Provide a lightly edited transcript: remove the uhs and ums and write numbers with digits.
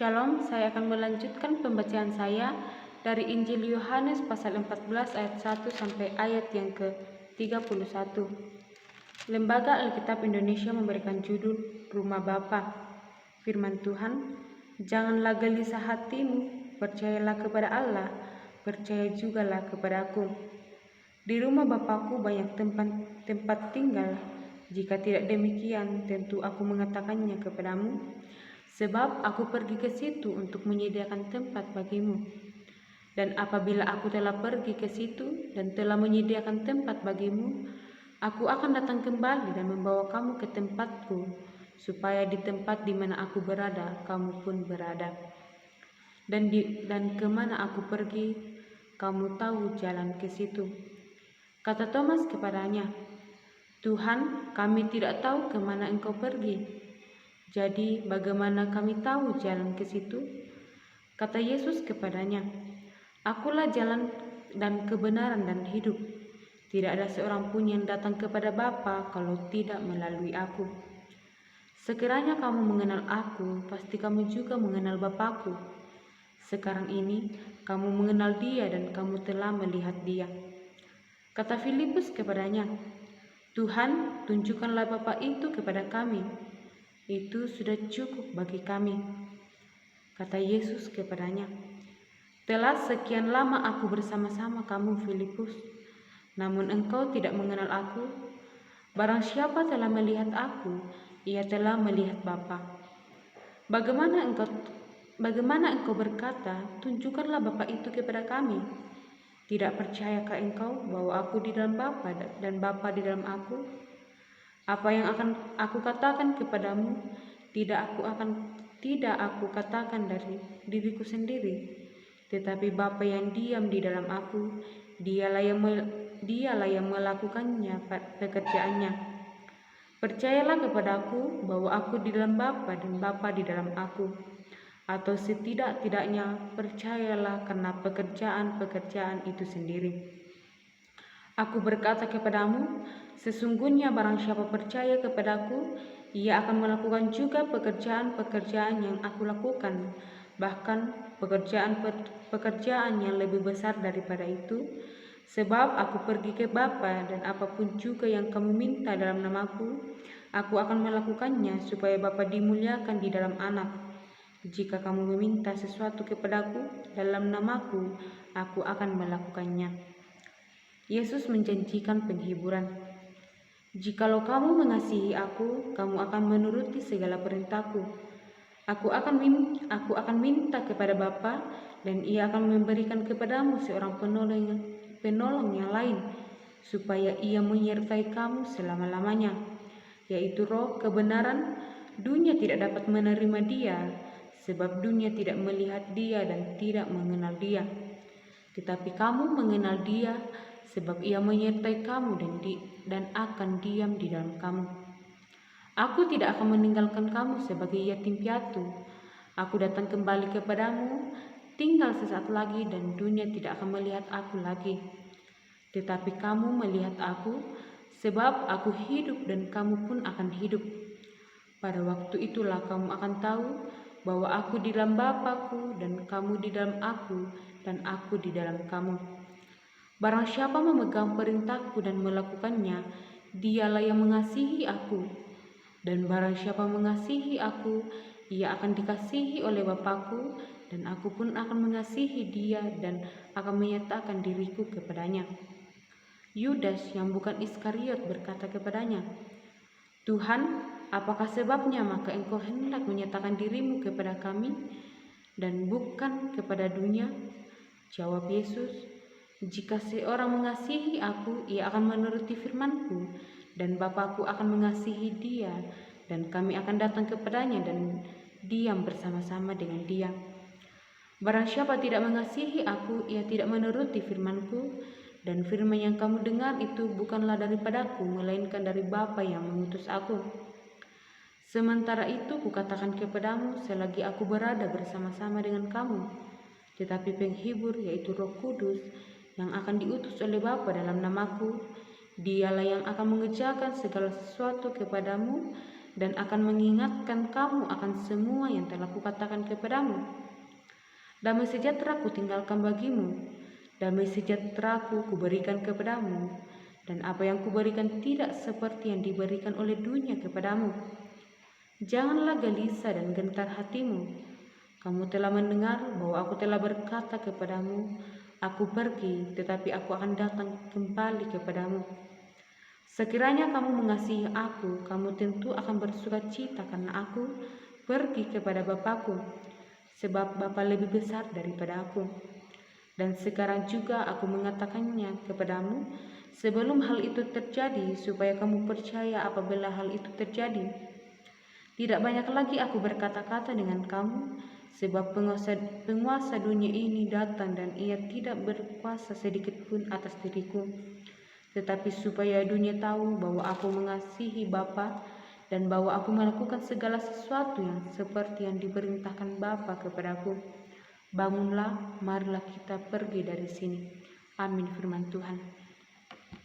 Shalom, saya akan melanjutkan pembacaan saya dari Injil Yohanes pasal 14 ayat 1 sampai ayat yang ke-31. Lembaga Alkitab Indonesia memberikan judul Rumah Bapa. Firman Tuhan, janganlah gelisah hatimu, percayalah kepada Allah, percaya jugalah kepadaku. Di rumah Bapakku banyak tempat tinggal. Jika tidak demikian, tentu aku mengatakannya kepadamu, sebab aku pergi ke situ untuk menyediakan tempat bagimu. Dan apabila aku telah pergi ke situ dan telah menyediakan tempat bagimu, aku akan datang kembali dan membawa kamu ke tempatku, supaya di tempat di mana aku berada, kamu pun berada. Dan kemana aku pergi, kamu tahu jalan ke situ. Kata Thomas kepadanya, Tuhan, kami tidak tahu kemana engkau pergi. Jadi bagaimana kami tahu jalan ke situ? Kata Yesus kepadanya, Akulah jalan dan kebenaran dan hidup. Tidak ada seorang pun yang datang kepada Bapa kalau tidak melalui aku. Sekiranya kamu mengenal aku, pasti kamu juga mengenal Bapakku. Sekarang ini kamu mengenal Dia dan kamu telah melihat Dia. Kata Filipus kepadanya, Tuhan, tunjukkanlah Bapa itu kepada kami. Itu sudah cukup bagi kami. Kata Yesus kepadanya, telah sekian lama aku bersama-sama kamu, Filipus, namun engkau tidak mengenal aku. Barang siapa telah melihat aku, ia telah melihat Bapa. Bagaimana engkau berkata, tunjukkanlah Bapa itu kepada kami? Tidak percayakah engkau bahwa aku di dalam Bapa dan Bapa di dalam aku? Apa yang akan aku katakan kepadamu, tidak aku katakan dari diriku sendiri, tetapi Bapa yang diam di dalam aku, dialah yang melakukannya pekerjaannya. Percayalah kepadaku bahwa aku di dalam Bapa dan Bapa di dalam aku, atau setidak-tidaknya percayalah karena pekerjaan-pekerjaan itu sendiri. Aku berkata kepadamu, sesungguhnya barang siapa percaya kepadaku, ia akan melakukan juga pekerjaan-pekerjaan yang aku lakukan, bahkan pekerjaan yang lebih besar daripada itu, sebab aku pergi ke Bapa, dan apapun juga yang kamu minta dalam namaku, aku akan melakukannya supaya Bapa dimuliakan di dalam Anak. Jika kamu meminta sesuatu kepadaku dalam namaku, aku akan melakukannya. Yesus menjanjikan penghiburan. Jikalau kamu mengasihi aku, kamu akan menuruti segala perintahku. Aku akan minta kepada Bapa, dan Ia akan memberikan kepadamu seorang penolong yang lain, supaya Ia menyertai kamu selama-lamanya, yaitu Roh kebenaran. Dunia tidak dapat menerima Dia, sebab dunia tidak melihat Dia dan tidak mengenal Dia. Tetapi kamu mengenal Dia, sebab Ia menyertai kamu dan akan diam di dalam kamu. Aku tidak akan meninggalkan kamu sebagai yatim piatu. Aku datang kembali kepadamu, tinggal sesaat lagi dan dunia tidak akan melihat aku lagi. Tetapi kamu melihat aku, sebab aku hidup dan kamu pun akan hidup. Pada waktu itulah kamu akan tahu bahwa aku di dalam Bapa-Ku dan kamu di dalam aku dan aku di dalam kamu. Barang siapa memegang perintahku dan melakukannya, dialah yang mengasihi aku. Dan barang siapa mengasihi aku, ia akan dikasihi oleh Bapakku, dan aku pun akan mengasihi dia dan akan menyatakan diriku kepadanya. Yudas yang bukan Iskariot berkata kepadanya, Tuhan, apakah sebabnya maka engkau hendak menyatakan dirimu kepada kami dan bukan kepada dunia? Jawab Yesus, jika seorang mengasihi aku, ia akan menuruti firman-Ku, dan Bapa-Ku akan mengasihi dia, dan kami akan datang kepadanya dan diam bersama-sama dengan dia. Barang siapa tidak mengasihi aku, ia tidak menuruti firman-Ku, dan firman yang kamu dengar itu bukanlah daripadaku, melainkan dari Bapa yang mengutus aku. Sementara itu kukatakan kepadamu, selagi aku berada bersama-sama dengan kamu, tetapi penghibur, yaitu Roh Kudus, yang akan diutus oleh Bapa dalam namaku, dialah yang akan mengerjakan segala sesuatu kepadamu dan akan mengingatkan kamu akan semua yang telah kukatakan kepadamu. Damai sejahtera kutinggalkan bagimu, damai sejahtera kuberikan kepadamu, dan apa yang kuberikan tidak seperti yang diberikan oleh dunia kepadamu. Janganlah gelisah dan gentar hatimu. Kamu telah mendengar bahwa aku telah berkata kepadamu, aku pergi, tetapi aku akan datang kembali kepadamu. Sekiranya kamu mengasihi aku, kamu tentu akan bersuka cita karena aku pergi kepada Bapakku, sebab Bapa lebih besar daripada aku. Dan sekarang juga aku mengatakannya kepadamu sebelum hal itu terjadi, supaya kamu percaya apabila hal itu terjadi. Tidak banyak lagi aku berkata-kata dengan kamu, sebab penguasa dunia ini datang dan ia tidak berkuasa sedikit pun atas diriku. Tetapi supaya dunia tahu bahwa aku mengasihi Bapa dan bahwa aku melakukan segala sesuatu yang seperti yang diperintahkan Bapa kepadaku. Bangunlah, marilah kita pergi dari sini. Amin firman Tuhan.